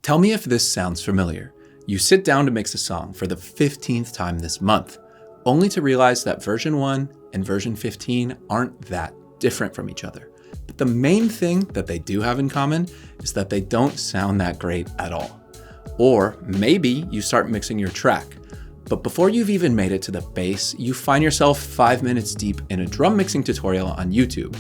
Tell me if this sounds familiar. You sit down to mix a song for the 15th time this month, only to realize that version 1 and version 15 aren't that different from each other. But the main thing that they do have in common is that they don't sound that great at all. Or maybe you start mixing your track, but before you've even made it to the bass, you find yourself 5 minutes deep in a drum mixing tutorial on YouTube.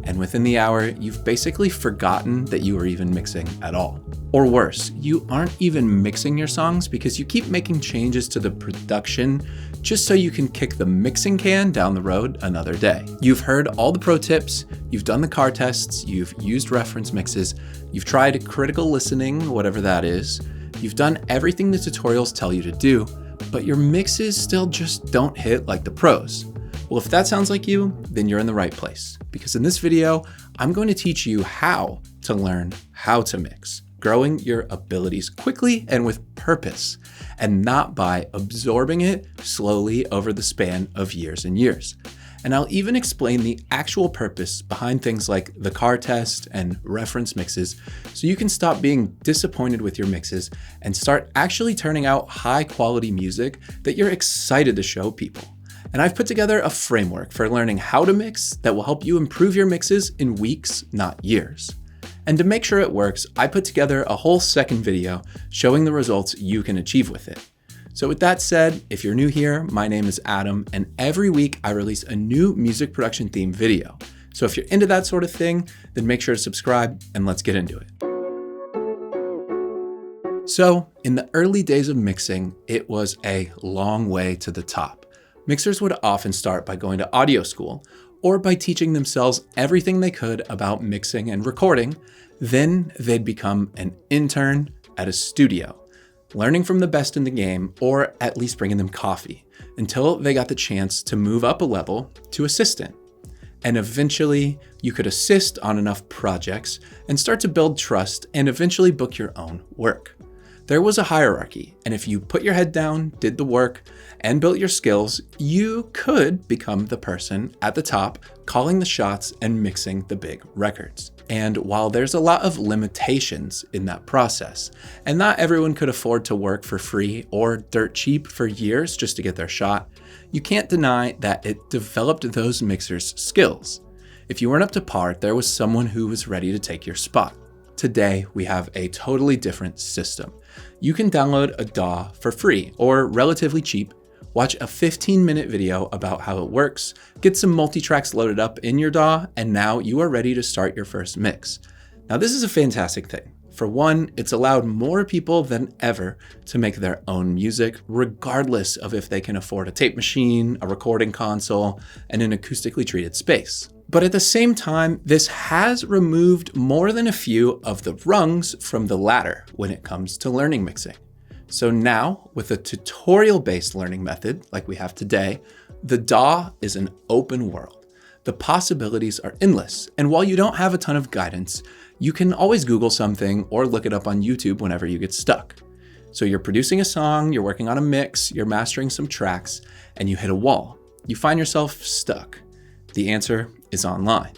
And within the hour, you've basically forgotten that you were even mixing at all. Or worse, you aren't even mixing your songs because you keep making changes to the production just so you can kick the mixing can down the road another day. You've heard all the pro tips, you've done the car tests, you've used reference mixes, you've tried critical listening, whatever that is, you've done everything the tutorials tell you to do, but your mixes still just don't hit like the pros. Well, if that sounds like you, then you're in the right place. Because in this video, I'm going to teach you how to learn how to mix, growing your abilities quickly and with purpose, and not by absorbing it slowly over the span of years and years. And I'll even explain the actual purpose behind things like the car test and reference mixes, so you can stop being disappointed with your mixes and start actually turning out high quality music that you're excited to show people. And I've put together a framework for learning how to mix that will help you improve your mixes in weeks, not years. And to make sure it works, I put together a whole second video showing the results you can achieve with it. So with that said, if you're new here, my name is Adam, and every week I release a new music production theme video. So if you're into that sort of thing, then make sure to subscribe and let's get into it. So in the early days of mixing, it was a long way to the top. Mixers would often start by going to audio school or by teaching themselves everything they could about mixing and recording. Then they'd become an intern at a studio, learning from the best in the game, or at least bringing them coffee, until they got the chance to move up a level to assistant. And eventually you could assist on enough projects and start to build trust and eventually book your own work. There was a hierarchy, and if you put your head down, did the work, and built your skills, you could become the person at the top, calling the shots and mixing the big records. And while there's a lot of limitations in that process, and not everyone could afford to work for free or dirt cheap for years just to get their shot, you can't deny that it developed those mixers' skills. If you weren't up to par, there was someone who was ready to take your spot. Today, we have a totally different system. You can download a DAW for free or relatively cheap, watch a 15-minute video about how it works, get some multi-tracks loaded up in your DAW, and now you are ready to start your first mix. Now, this is a fantastic thing. For one, it's allowed more people than ever to make their own music, regardless of if they can afford a tape machine, a recording console, and an acoustically treated space. But at the same time, this has removed more than a few of the rungs from the ladder when it comes to learning mixing. So now, with a tutorial-based learning method like we have today, the DAW is an open world. The possibilities are endless, and while you don't have a ton of guidance, you can always Google something or look it up on YouTube whenever you get stuck. So you're producing a song, you're working on a mix, you're mastering some tracks, and you hit a wall. You find yourself stuck. The answer is online.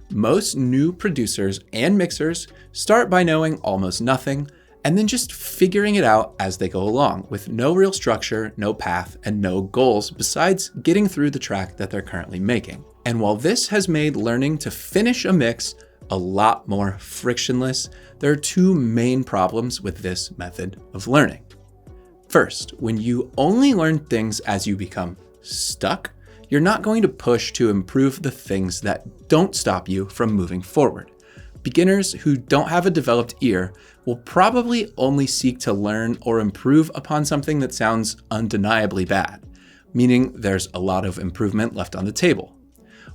Most new producers and mixers start by knowing almost nothing and then just figuring it out as they go along with no real structure, no path, and no goals besides getting through the track that they're currently making. And while this has made learning to finish a mix a lot more frictionless, there are two main problems with this method of learning. First, when you only learn things as you become stuck, you're not going to push to improve the things that don't stop you from moving forward. Beginners who don't have a developed ear will probably only seek to learn or improve upon something that sounds undeniably bad, meaning there's a lot of improvement left on the table.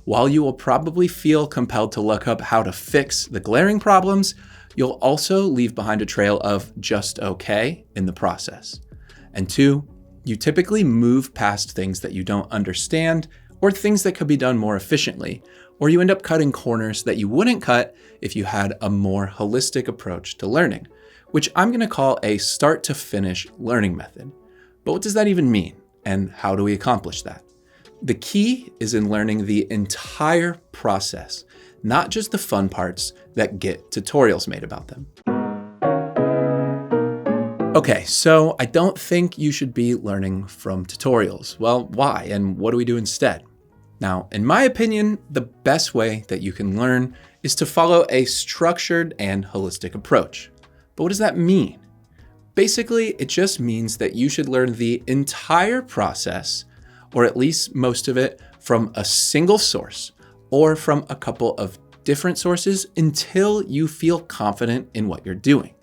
While you will probably feel compelled to look up how to fix the glaring problems, you'll also leave behind a trail of just okay in the process. And two, you typically move past things that you don't understand or things that could be done more efficiently, or you end up cutting corners that you wouldn't cut if you had a more holistic approach to learning, which I'm going to call a start to finish learning method. But what does that even mean, and how do we accomplish that? The key is in learning the entire process, not just the fun parts that get tutorials made about them. Okay, so I don't think you should be learning from tutorials. Well, why? And what do we do instead? Now, in my opinion, the best way that you can learn is to follow a structured and holistic approach. But what does that mean? Basically, it just means that you should learn the entire process, or at least most of it, from a single source or from a couple of different sources until you feel confident in what you're doing.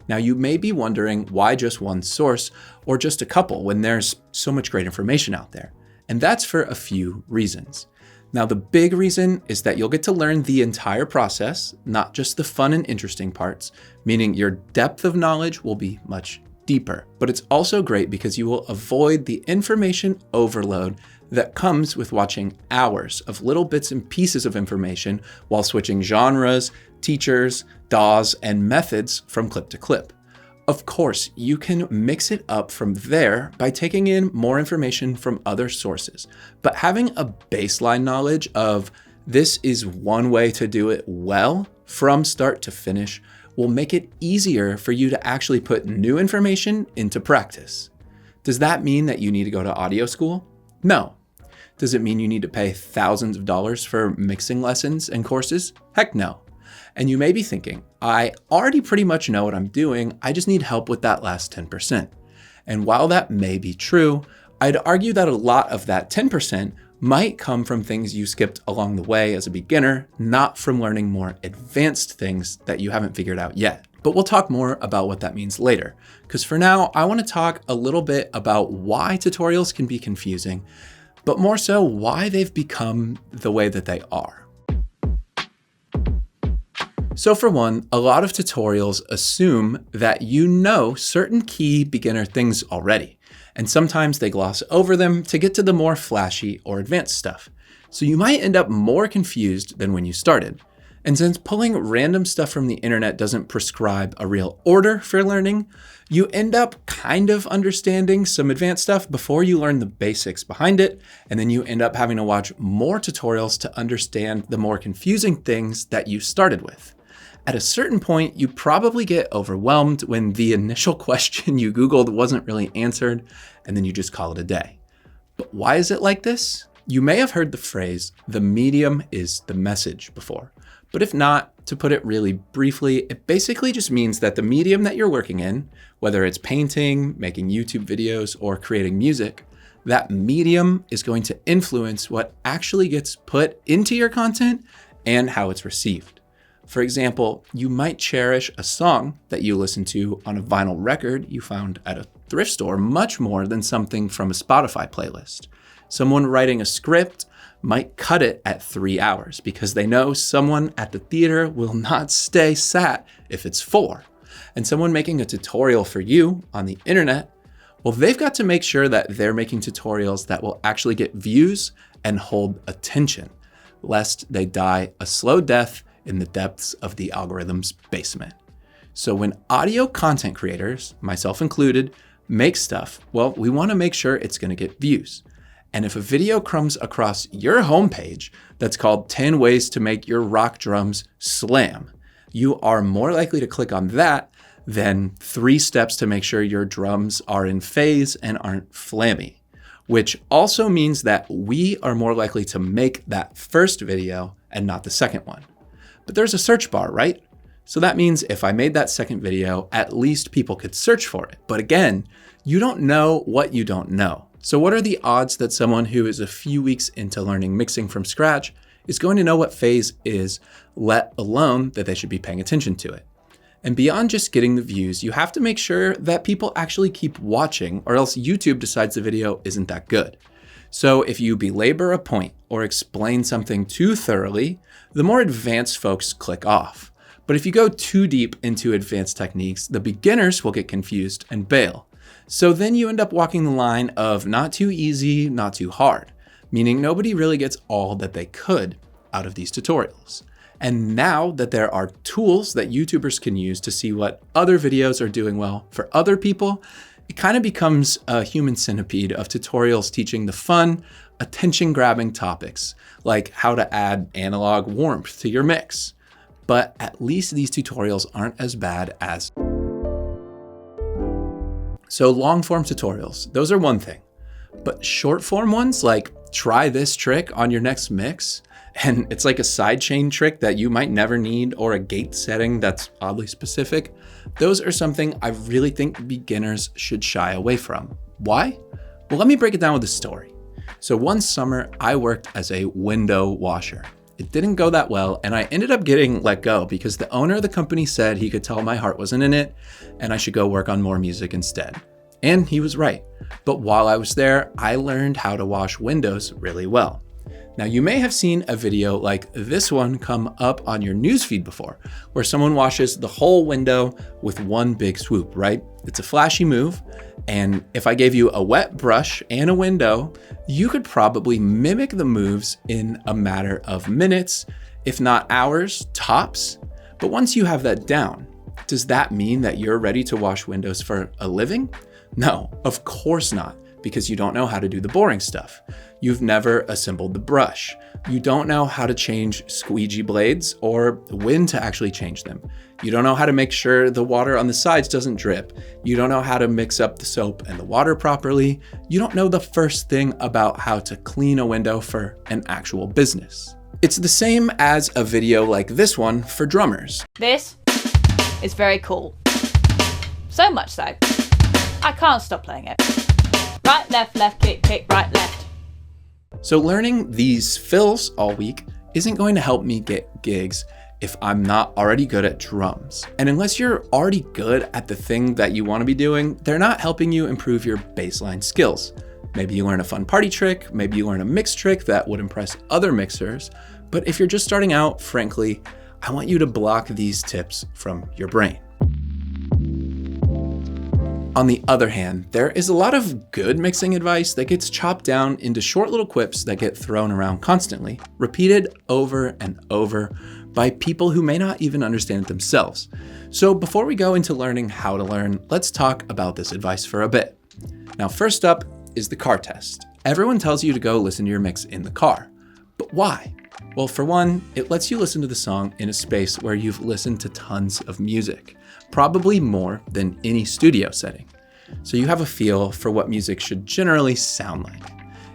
Now, you may be wondering why just one source or just a couple when there's so much great information out there. And that's for a few reasons. Now, the big reason is that you'll get to learn the entire process, not just the fun and interesting parts, meaning your depth of knowledge will be much deeper. But it's also great because you will avoid the information overload that comes with watching hours of little bits and pieces of information while switching genres, teachers, DAWs, and methods from clip to clip. Of course, you can mix it up from there by taking in more information from other sources, but having a baseline knowledge of this is one way to do it well from start to finish will make it easier for you to actually put new information into practice. Does that mean that you need to go to audio school? No. Does it mean you need to pay thousands of dollars for mixing lessons and courses? Heck no. And you may be thinking, I already pretty much know what I'm doing, I just need help with that last 10%. And while that may be true, I'd argue that a lot of that 10% might come from things you skipped along the way as a beginner, not from learning more advanced things that you haven't figured out yet. But we'll talk more about what that means later, because for now, I want to talk a little bit about why tutorials can be confusing, but more so why they've become the way that they are. So for one, a lot of tutorials assume that you know certain key beginner things already, and sometimes they gloss over them to get to the more flashy or advanced stuff. So you might end up more confused than when you started. And since pulling random stuff from the internet doesn't prescribe a real order for learning, you end up kind of understanding some advanced stuff before you learn the basics behind it, and then you end up having to watch more tutorials to understand the more confusing things that you started with. At a certain point, you probably get overwhelmed when the initial question you Googled wasn't really answered, and then you just call it a day. But why is it like this? You may have heard the phrase, the medium is the message before. But if not, to put it really briefly, it basically just means that the medium that you're working in, whether it's painting, making YouTube videos, or creating music, that medium is going to influence what actually gets put into your content and how it's received. For example, you might cherish a song that you listen to on a vinyl record you found at a thrift store much more than something from a Spotify playlist. Someone writing a script might cut it at 3 hours because they know someone at the theater will not stay sat if it's 4. And someone making a tutorial for you on the internet, well, they've got to make sure that they're making tutorials that will actually get views and hold attention, lest they die a slow death in the depths of the algorithm's basement. So when audio content creators, myself included, make stuff, well, we want to make sure it's going to get views. And if a video comes across your homepage that's called 10 ways to make your rock drums slam, you are more likely to click on that than 3 steps to make sure your drums are in phase and aren't flammy, which also means that we are more likely to make that first video and not the second one. But there's a search bar, right? So that means if I made that second video, at least people could search for it. But again, you don't know what you don't know. So what are the odds that someone who is a few weeks into learning mixing from scratch is going to know what phase is, let alone that they should be paying attention to it? And beyond just getting the views, you have to make sure that people actually keep watching, or else YouTube decides the video isn't that good. So if you belabor a point or explain something too thoroughly, the more advanced folks click off. But if you go too deep into advanced techniques, the beginners will get confused and bail. So then you end up walking the line of not too easy, not too hard, meaning nobody really gets all that they could out of these tutorials. And now that there are tools that YouTubers can use to see what other videos are doing well for other people, it kind of becomes a human centipede of tutorials teaching the fun, attention-grabbing topics, like how to add analog warmth to your mix. But at least these tutorials aren't as bad as So long form tutorials, those are one thing. But short form ones like try this trick on your next mix, and it's like a sidechain trick that you might never need or a gate setting that's oddly specific, those are something I really think beginners should shy away from. Why? Well, let me break it down with a story. So one summer, I worked as a window washer. It didn't go that well, and I ended up getting let go because the owner of the company said he could tell my heart wasn't in it and I should go work on more music instead. And he was right. But while I was there, I learned how to wash windows really well. Now, you may have seen a video like this one come up on your newsfeed before, where someone washes the whole window with one big swoop, right? It's a flashy move, and if I gave you a wet brush and a window, you could probably mimic the moves in a matter of minutes, if not hours, tops. But once you have that down, does that mean that you're ready to wash windows for a living? No, of course not, because you don't know how to do the boring stuff. You've never assembled the brush. You don't know how to change squeegee blades or when to actually change them. You don't know how to make sure the water on the sides doesn't drip. You don't know how to mix up the soap and the water properly. You don't know the first thing about how to clean a window for an actual business. It's the same as a video like this one for drummers. This is very cool. So much so, I can't stop playing it. Right, left, kick, kick, right, left. So learning these fills all week isn't going to help me get gigs if I'm not already good at drums. And unless you're already good at the thing that you want to be doing, they're not helping you improve your baseline skills. Maybe you learn a fun party trick, maybe you learn a mix trick that would impress other mixers. But if you're just starting out, frankly, I want you to block these tips from your brain. On the other hand, there is a lot of good mixing advice that gets chopped down into short little quips that get thrown around constantly, repeated over and over by people who may not even understand it themselves. So before we go into learning how to learn, let's talk about this advice for a bit. Now, first up is the car test. Everyone tells you to go listen to your mix in the car, but why? Well, for one, it lets you listen to the song in a space where you've listened to tons of music, probably more than any studio setting. So you have a feel for what music should generally sound like.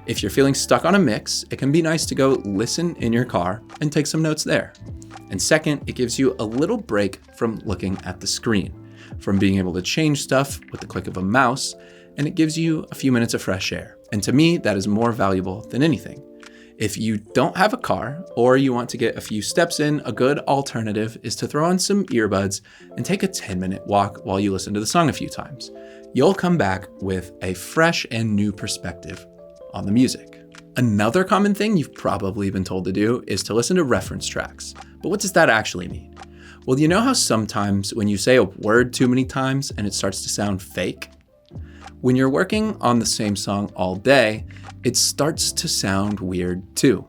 If you're feeling stuck on a mix, it can be nice to go listen in your car and take some notes there. And second, it gives you a little break from looking at the screen, from being able to change stuff with the click of a mouse, and it gives you a few minutes of fresh air. And to me, that is more valuable than anything. If you don't have a car or you want to get a few steps in, a good alternative is to throw on some earbuds and take a 10-minute walk while you listen to the song a few times. You'll come back with a fresh and new perspective on the music. Another common thing you've probably been told to do is to listen to reference tracks. But what does that actually mean? Well, you know how sometimes when you say a word too many times and it starts to sound fake? When you're working on the same song all day, it starts to sound weird too.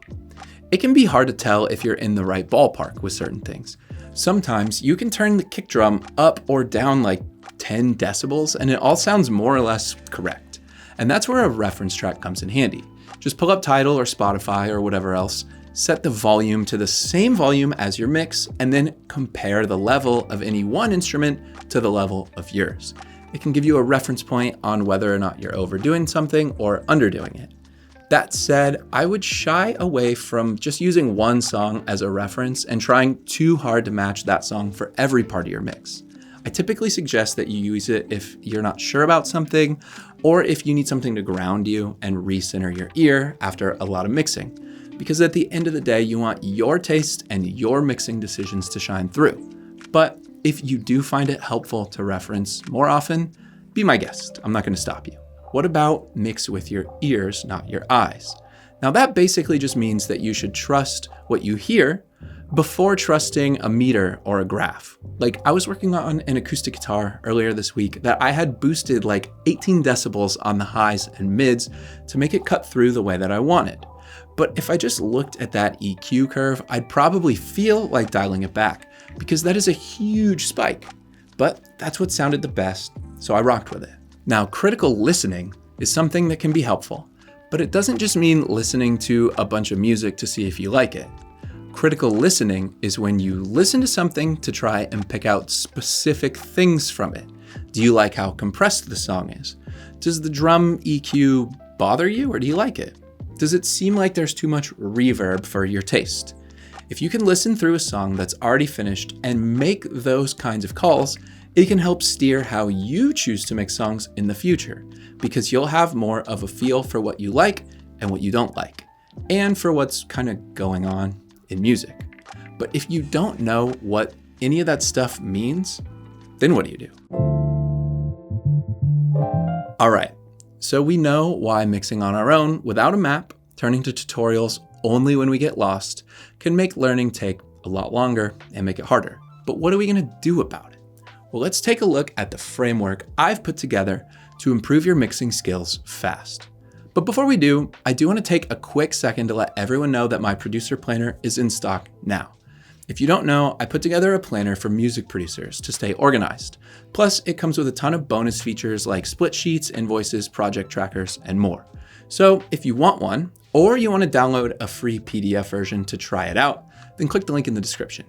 It can be hard to tell if you're in the right ballpark with certain things. Sometimes you can turn the kick drum up or down like 10 decibels and it all sounds more or less correct. And that's where a reference track comes in handy. Just pull up Tidal or Spotify or whatever else, set the volume to the same volume as your mix, and then compare the level of any one instrument to the level of yours. It can give you a reference point on whether or not you're overdoing something or underdoing it. That said, I would shy away from just using one song as a reference and trying too hard to match that song for every part of your mix. I typically suggest that you use it if you're not sure about something or if you need something to ground you and recenter your ear after a lot of mixing. Because at the end of the day, you want your taste and your mixing decisions to shine through. But if you do find it helpful to reference more often, be my guest. I'm not going to stop you. What about mix with your ears, not your eyes? Now that basically just means that you should trust what you hear before trusting a meter or a graph. Like I was working on an acoustic guitar earlier this week that I had boosted like 18 decibels on the highs and mids to make it cut through the way that I wanted. But if I just looked at that EQ curve, I'd probably feel like dialing it back because that is a huge spike. But that's what sounded the best, so I rocked with it. Now, critical listening is something that can be helpful, but it doesn't just mean listening to a bunch of music to see if you like it. Critical listening is when you listen to something to try and pick out specific things from it. Do you like how compressed the song is? Does the drum EQ bother you, or do you like it? Does it seem like there's too much reverb for your taste? If you can listen through a song that's already finished and make those kinds of calls, it can help steer how you choose to mix songs in the future, because you'll have more of a feel for what you like and what you don't like, and for what's kind of going on in music. But if you don't know what any of that stuff means, then what do you do? All right, so we know why mixing on our own without a map, turning to tutorials only when we get lost, can make learning take a lot longer and make it harder. But what are we going to do about it? Well, let's take a look at the framework I've put together to improve your mixing skills fast. But before we do, I do want to take a quick second to let everyone know that my producer planner is in stock now. If you don't know, I put together a planner for music producers to stay organized. Plus, it comes with a ton of bonus features like split sheets, invoices, project trackers, and more. So if you want one, or you want to download a free PDF version to try it out, then click the link in the description.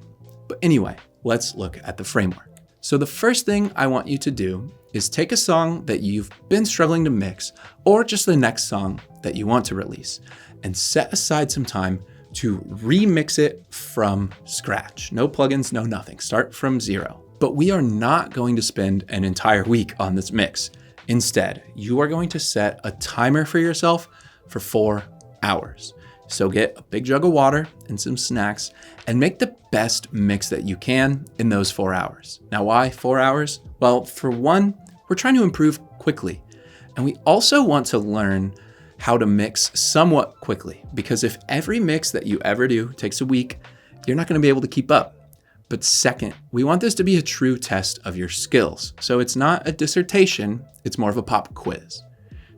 But anyway, let's look at the framework. So the first thing I want you to do is take a song that you've been struggling to mix, or just the next song that you want to release, and set aside some time to remix it from scratch. No plugins, no nothing. Start from zero. But we are not going to spend an entire week on this mix. Instead, you are going to set a timer for yourself for 4 hours. So get a big jug of water and some snacks and make the best mix that you can in those 4 hours. Now, why 4 hours? Well, for one, we're trying to improve quickly. And we also want to learn how to mix somewhat quickly, because if every mix that you ever do takes a week, you're not going to be able to keep up. But second, we want this to be a true test of your skills. So it's not a dissertation, it's more of a pop quiz.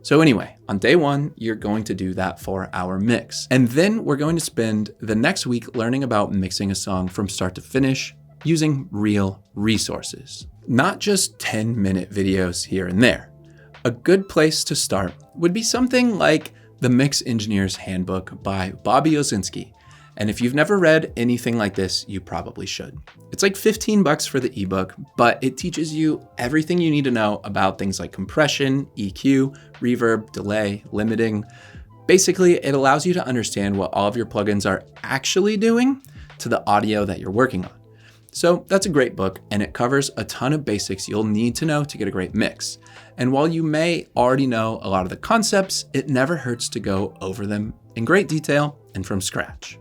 So anyway, on day one, you're going to do that 4-hour mix. And then we're going to spend the next week learning about mixing a song from start to finish using real resources, not just 10-minute videos here and there. A good place to start would be something like the Mix Engineer's Handbook by Bobby Osinski. And if you've never read anything like this, you probably should. It's like $15 for the ebook, but it teaches you everything you need to know about things like compression, EQ, reverb, delay, limiting. Basically, it allows you to understand what all of your plugins are actually doing to the audio that you're working on. So that's a great book, and it covers a ton of basics you'll need to know to get a great mix. And while you may already know a lot of the concepts, it never hurts to go over them in great detail and from scratch.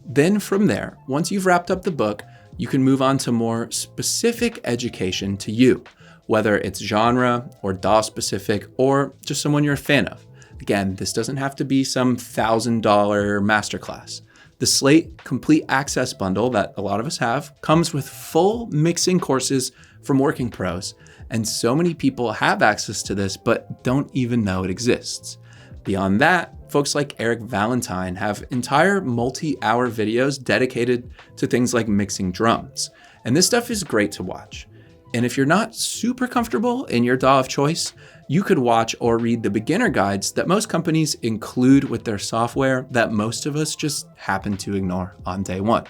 Then from there, once you've wrapped up the book, you can move on to more specific education to you, whether it's genre or DAW specific or just someone you're a fan of. Again, this doesn't have to be some $1,000 masterclass. The Slate Complete Access Bundle that a lot of us have comes with full mixing courses from working pros, and so many people have access to this but don't even know it exists. Beyond that, folks like Eric Valentine have entire multi-hour videos dedicated to things like mixing drums, and this stuff is great to watch. And if you're not super comfortable in your DAW of choice, you could watch or read the beginner guides that most companies include with their software that most of us just happen to ignore on day one.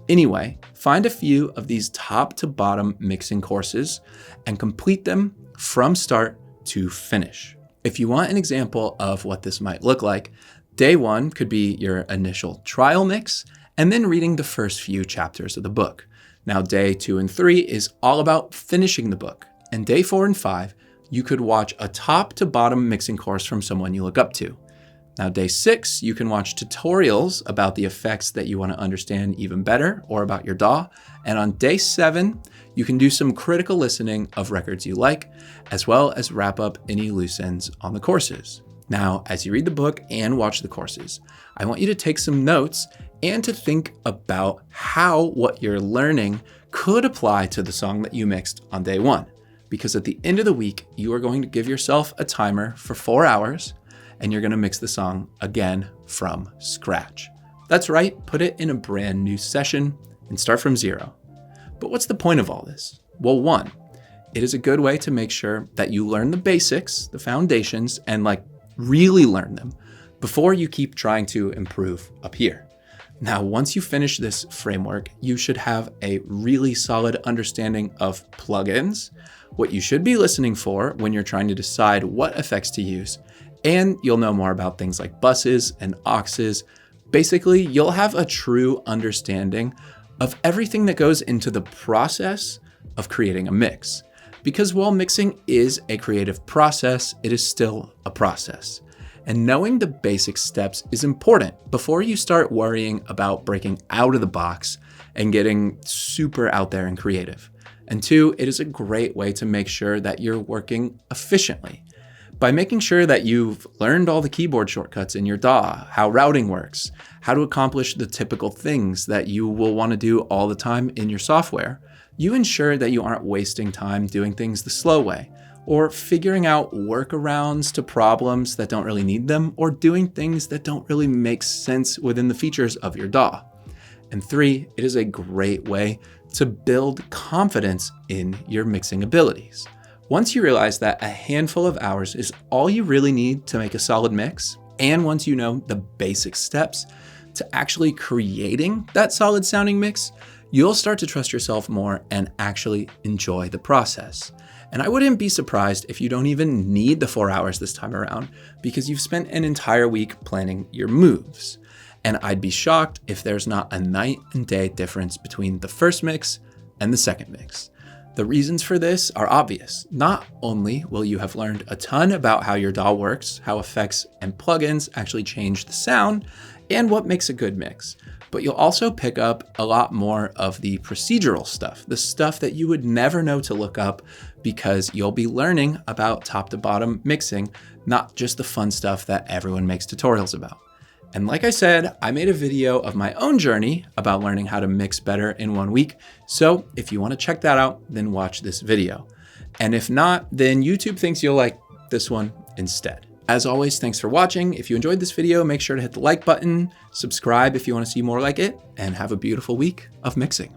Anyway, find a few of these top to bottom mixing courses and complete them from start to finish. If you want an example of what this might look like, day one could be your initial trial mix and then reading the first few chapters of the book. Now, day 2 and 3 is all about finishing the book. And day 4 and 5, you could watch a top to bottom mixing course from someone you look up to. Now, day 6, you can watch tutorials about the effects that you want to understand even better or about your DAW. And on day 7, you can do some critical listening of records you like, as well as wrap up any loose ends on the courses. Now, as you read the book and watch the courses, I want you to take some notes and to think about how what you're learning could apply to the song that you mixed on day 1. Because at the end of the week, you are going to give yourself a timer for 4 hours, and you're going to mix the song again from scratch. That's right, put it in a brand new session and start from zero. But what's the point of all this? Well, 1, it is a good way to make sure that you learn the basics, the foundations, and really learn them before you keep trying to improve up here. Now, once you finish this framework, you should have a really solid understanding of plugins, what you should be listening for when you're trying to decide what effects to use, and you'll know more about things like buses and auxes. Basically, you'll have a true understanding of everything that goes into the process of creating a mix. Because while mixing is a creative process, it is still a process. And knowing the basic steps is important before you start worrying about breaking out of the box and getting super out there and creative. And two, it is a great way to make sure that you're working efficiently. By making sure that you've learned all the keyboard shortcuts in your DAW, how routing works, how to accomplish the typical things that you will want to do all the time in your software, you ensure that you aren't wasting time doing things the slow way, or figuring out workarounds to problems that don't really need them, or doing things that don't really make sense within the features of your DAW. And three, it is a great way to build confidence in your mixing abilities. Once you realize that a handful of hours is all you really need to make a solid mix, and once you know the basic steps to actually creating that solid sounding mix, you'll start to trust yourself more and actually enjoy the process. And I wouldn't be surprised if you don't even need the 4 hours this time around, because you've spent an entire week planning your moves. And I'd be shocked if there's not a night and day difference between the first mix and the second mix. The reasons for this are obvious. Not only will you have learned a ton about how your DAW works, how effects and plugins actually change the sound, and what makes a good mix, but you'll also pick up a lot more of the procedural stuff, the stuff that you would never know to look up, because you'll be learning about top to bottom mixing, not just the fun stuff that everyone makes tutorials about. And like I said, I made a video of my own journey about learning how to mix better in 1 week. So if you want to check that out, then watch this video. And if not, then YouTube thinks you'll like this one instead. As always, thanks for watching. If you enjoyed this video, make sure to hit the like button, subscribe if you want to see more like it, and have a beautiful week of mixing.